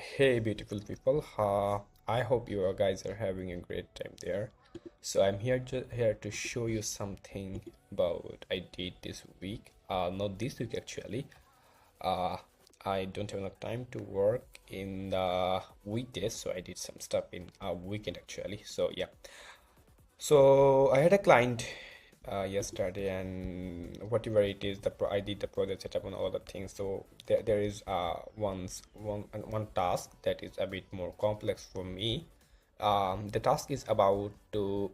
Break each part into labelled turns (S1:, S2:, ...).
S1: Hey beautiful people, I hope you guys are having a great time there. So I'm here to show you something about I did this week. Not this week actually. Uh, I don't have enough time to work in the weekdays, so I did some stuff in a weekend actually. So yeah. So I had a client yesterday, and whatever it is, I did the project setup and all the things. So there is one task that is a bit more complex for me. The task is about to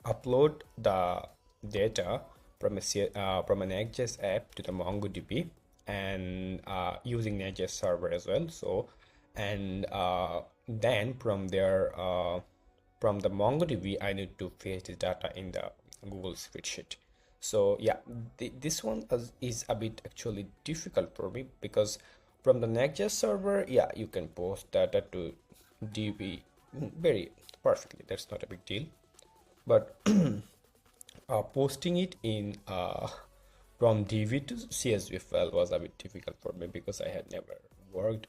S1: upload the data from a Next.js app to the MongoDB, and using Next.js server as well. So and then from there, from the MongoDB, I need to fetch the data in the Google Spreadsheet. So yeah, this one is a bit actually difficult for me, because from the Next.js server, yeah, you can post data to DB very perfectly. That's not a big deal. But posting it in from DB to CSV file was a bit difficult for me, because I had never worked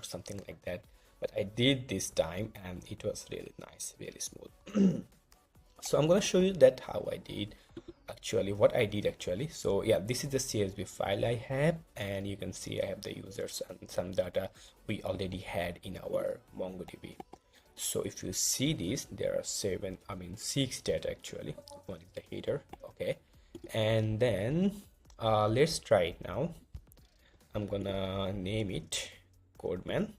S1: something like that. But I did this time, and it was really nice, really smooth. So I'm gonna show you that how I did actually, what I did actually. So yeah, this is the CSV file I have, and you can see I have the users and some data we already had in our MongoDB. So if you see this, there are six data actually. One is the header, okay. And then let's try it now. I'm gonna name it Codeman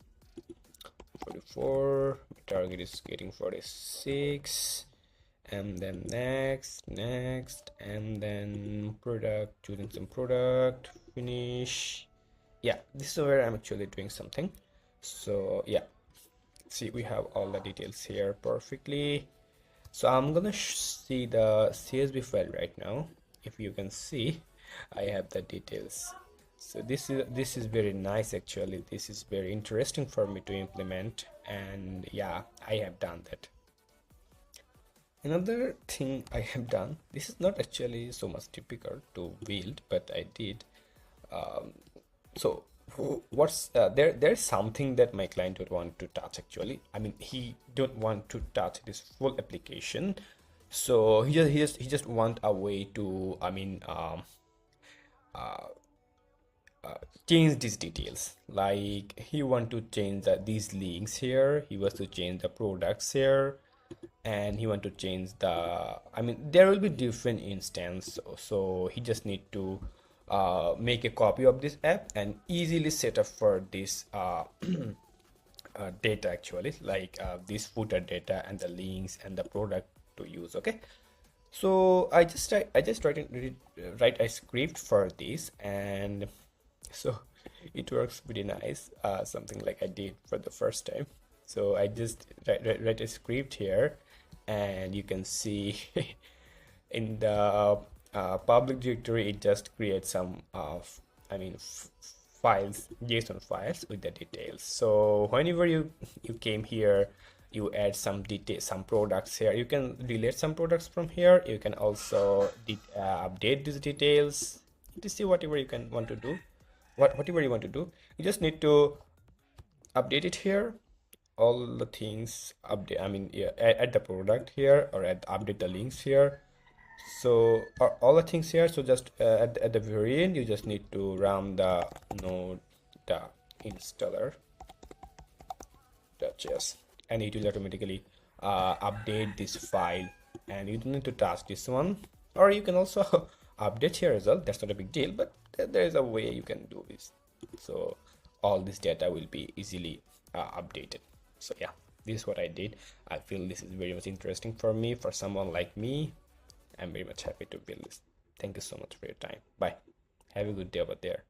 S1: 44. Target is getting 46, and then next, and then product, choosing some product, finish. Yeah, this is where I'm actually doing something. So yeah, see, we have all the details here perfectly. So I'm gonna see the CSV file right now. If you can see, I have the details. So this is very nice actually. This is very interesting for me to implement, and yeah, I have done that. Another thing I have done, this is not actually so much difficult to build, but I did. So what's there's something that my client would want to touch actually. I mean, he don't want to touch this full application. So he just want a way to, change these details. Like, he want to change these links here, he wants to change the products here, and he want to change the, there will be different instance. So he just need to make a copy of this app and easily set up for this data actually, like this footer data and the links and the product to use. Okay, so I just write a script for this, and so it works pretty nice. Something like I did for the first time. So I just write a script here, and you can see in the public directory, it just creates some files, JSON files with the details. So whenever you came here, you add some details, some products here. You can delete some products from here. You can also update these details to see whatever you can want to do. Whatever you want to do, you just need to update it here. All the things update. Yeah, add the product here, or update the links here. So all the things here. So just at the very end, you just need to run the node the installer.js, and it will automatically update this file, and you don't need to touch this one. Or you can also update here as well. That's not a big deal, but there is a way you can do this. So all this data will be easily updated. So yeah, this is what I did. I feel this is very much interesting for me, for someone like me. I'm very much happy to build this. Thank you so much for your time. Bye. Have a good day over there.